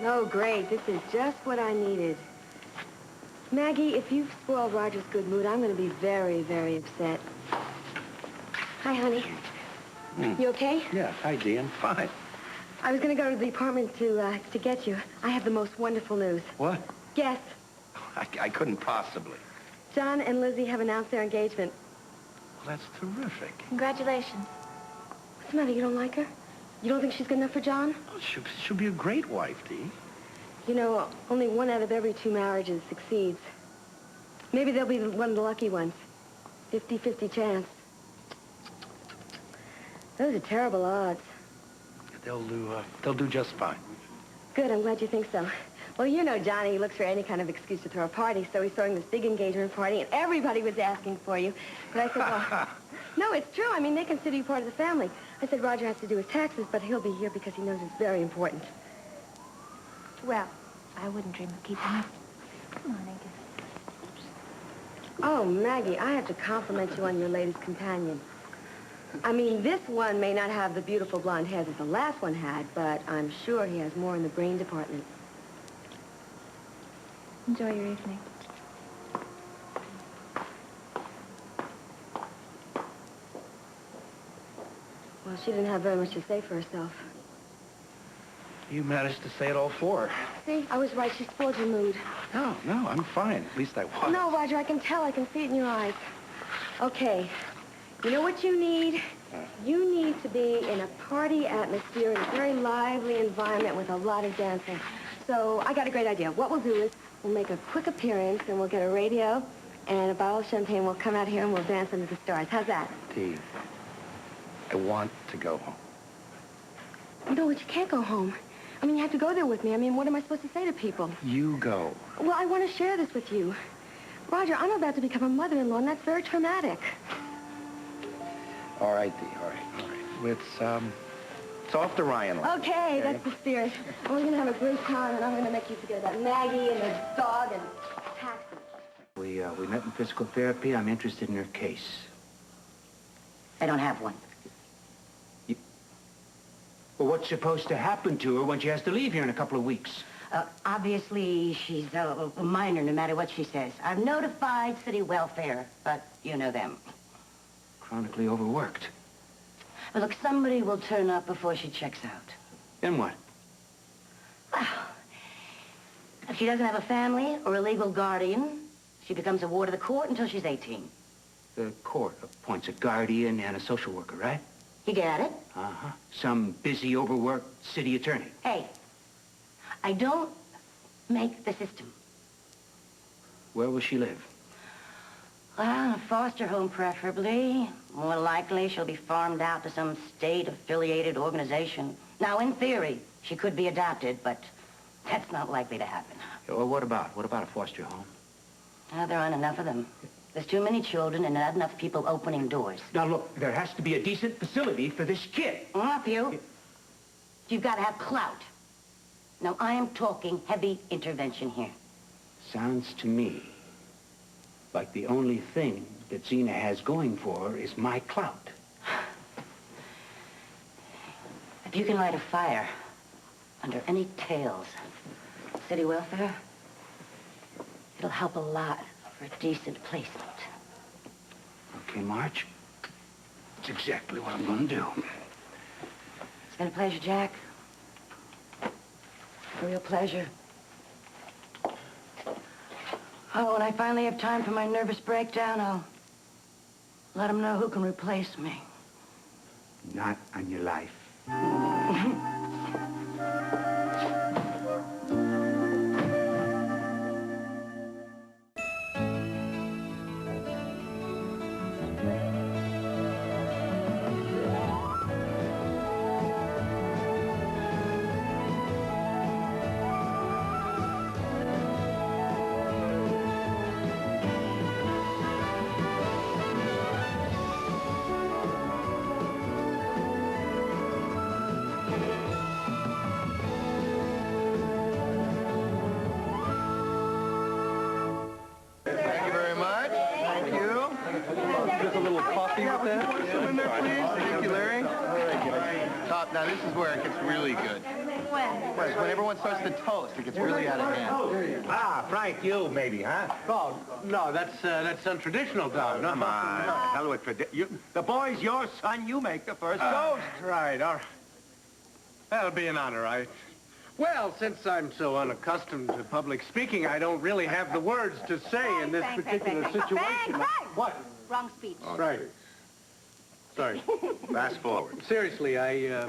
Oh, great. This is just what I needed. Maggie, if you've spoiled Roger's good mood, I'm going to be very, very upset. Hi, honey. You okay? Yeah, hi, Dee. I'm fine. I was going to go to the apartment to get you. I have the most wonderful news. What? Guess. I couldn't possibly. John and Lizzie have announced their engagement. Well, that's terrific. Congratulations. What's the matter? You don't like her? You don't think she's good enough for John? Oh, she'll be a great wife, Dee. You know, only 1 out of every 2 marriages succeeds. Maybe they'll be one of the lucky ones. 50-50 chance. Those are terrible odds. They'll do just fine. Good, I'm glad you think so. Well, you know Johnny, he looks for any kind of excuse to throw a party, so he's throwing this big engagement party, and everybody was asking for you. But I said, well, no, it's true. I mean, they consider you part of the family. I said Roger has to do his taxes, but he'll be here because he knows it's very important. Well, I wouldn't dream of keeping her. Come on, Aggie. Oh, Maggie, I have to compliment you on your latest companion. I mean, this one may not have the beautiful blonde hair that the last one had, but I'm sure he has more in the brain department. Enjoy your evening. Well, she didn't have very much to say for herself. You managed to say it all for her. See, I was right. She spoiled your mood. No, I'm fine. At least I was. No, Roger, I can tell. I can see it in your eyes. Okay. You know what you need? You need to be in a party atmosphere, in a very lively environment with a lot of dancing. So I got a great idea. What we'll do is we'll make a quick appearance, and we'll get a radio and a bottle of champagne. We'll come out here, and we'll dance under the stars. How's that? Dee, I want to go home. No, but you can't go home. I mean, you have to go there with me. I mean, what am I supposed to say to people? You go. Well, I want to share this with you. Roger, I'm about to become a mother-in-law, and that's very traumatic. All right, Dee, all right. It's off to Ryan. Okay, that's the spirit. We're going to have a great time, and I'm going to make you forget about Maggie and the dog and taxes. We met in physical therapy. I'm interested in her case. I don't have one. Well, what's supposed to happen to her when she has to leave here in a couple of weeks? Obviously, she's a minor, no matter what she says. I've notified city welfare, but you know them. Chronically overworked. Well, look, somebody will turn up before she checks out. Then what? Well, if she doesn't have a family or a legal guardian, she becomes a ward of the court until she's 18. The court appoints a guardian and a social worker, right? You get it? Uh-huh. Some busy, overworked city attorney. Hey, I don't make the system. Where will she live? Well, in a foster home, preferably. More likely, she'll be farmed out to some state-affiliated organization. Now, in theory, she could be adopted, but that's not likely to happen. Well, what about a foster home? There aren't enough of them. There's too many children and not enough people opening doors. Now, look, there has to be a decent facility for this kid. A few. You've got to have clout. Now, I am talking heavy intervention here. Sounds to me like the only thing that Zena has going for her is my clout. If you can light a fire under any tails, city welfare, it'll help a lot for a decent placement. Okay, Marge. That's exactly what I'm going to do. It's been a pleasure, Jack. A real pleasure. Oh, when I finally have time for my nervous breakdown, I'll let him know who can replace me. Not on your life. Now, this is where it gets really good. when? When everyone starts to toast, it gets really out of hand. Ah, Frank, you maybe, huh? Oh, no, that's untraditional, Don. Come on, hell with tradition. The boy's your son. You make the first toast. Right, all right. That'll be an honor, Well, since I'm so unaccustomed to public speaking, I don't really have the words to say in this particular situation. Frank! What? Wrong speech. Right. Sorry. Fast forward. Seriously, I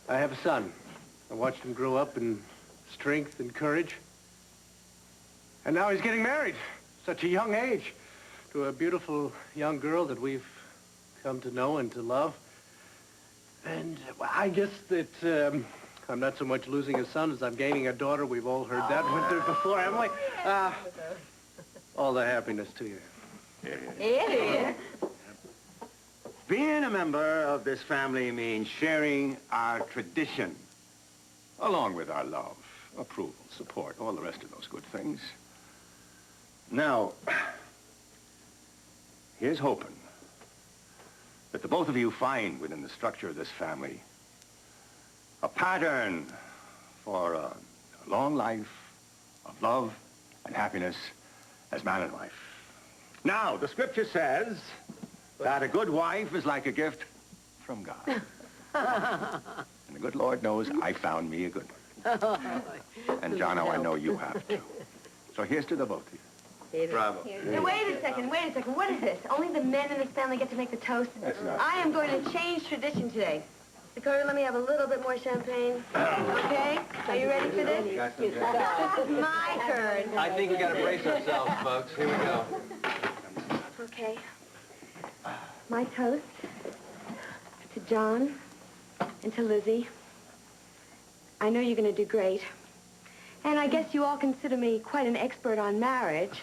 have a son. I watched him grow up in strength and courage. And now he's getting married, such a young age, to a beautiful young girl that we've come to know and to love. And I guess that I'm not so much losing a son as I'm gaining a daughter. We've all heard that winter before, haven't we? All the happiness to you. Here. Being a member of this family means sharing our tradition, along with our love, approval, support, all the rest of those good things. Now, here's hoping that the both of you find within the structure of this family a pattern for a long life of love and happiness as man and wife. Now, the scripture says that a good wife is like a gift from God. And the good Lord knows I found me a good one. And, Jono, I know you have too. So here's to the both of you. Bravo. Now, wait a second. What is this? Only the men in this family get to make the toast? I am going to change tradition today. Dakota, let me have a little bit more champagne. Okay? Are you ready for this? This is my turn. I think we got to brace ourselves, folks. Here we go. Okay. My toast to John and to Lizzie. I know you're going to do great. And I guess you all consider me quite an expert on marriage.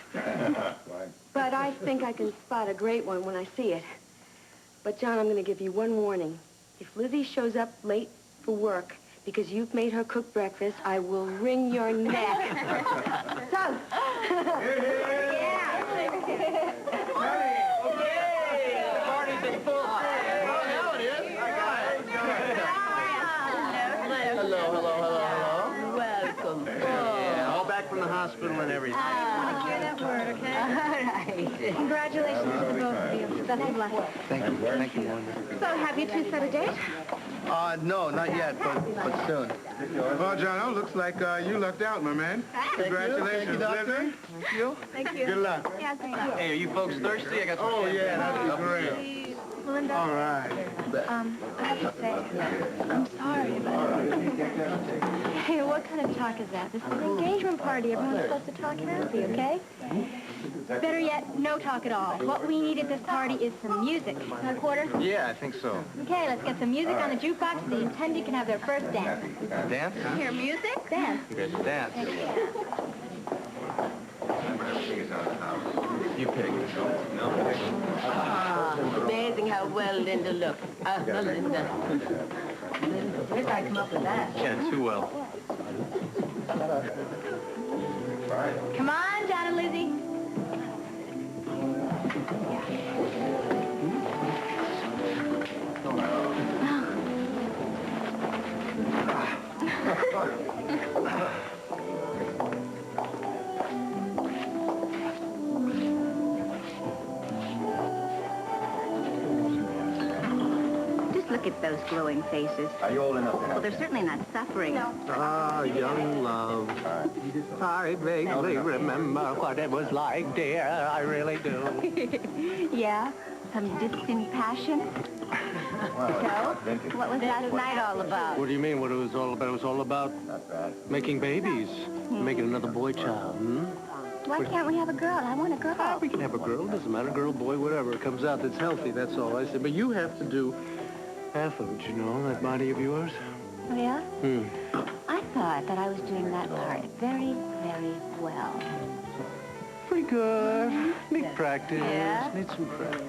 But I think I can spot a great one when I see it. But, John, I'm going to give you one warning. If Lizzie shows up late for work because you've made her cook breakfast, I will wring your neck. So. From the hospital and everything. I want to hear that word, okay? All right. Congratulations to both of you. That's a blessing. Thank you, Wanda. So, have you two set a date? No, not yet, but soon. Well, John, looks like you lucked out, my man. Congratulations, Thank you, Doctor. Lizzie. Thank you. Thank you. Good luck. Yeah, thank you. Hey, are you folks thirsty? I got some Oh, champagne. yeah, that'd be great. Melinda, All right. I have to say, I'm sorry, but... Hey, what kind of talk is that? This is an engagement party. Everyone's supposed to talk happy, okay? Better yet, no talk at all. What we need at this party is some music. Want a quarter? Yeah, I think so. Okay, let's get some music on the jukebox so the intended can have their first dance. Dance? Hear music? Dance. Good. Dance. You pick. Amazing how well Linda looks. Linda. Where did I come up with that? Yeah, too well. Come on, John and Lizzie. Look at those glowing faces. Are you old enough to Well, help? they're certainly not suffering. No. Ah, young love. I vaguely remember what it was like, dear. I really do. Yeah? Some distant passion? So, what was last night all about? What do you mean, what it was all about? It was all about making babies. Making another boy child, Why can't we have a girl? I want a girl. We can have a girl. Doesn't matter. Girl, boy, whatever. It comes out that's healthy, that's all. I said, but you have to do half of it, you know, that body of yours. Oh, yeah? I thought that I was doing that part very, very well. Pretty good. Need practice. Yeah? Need some practice.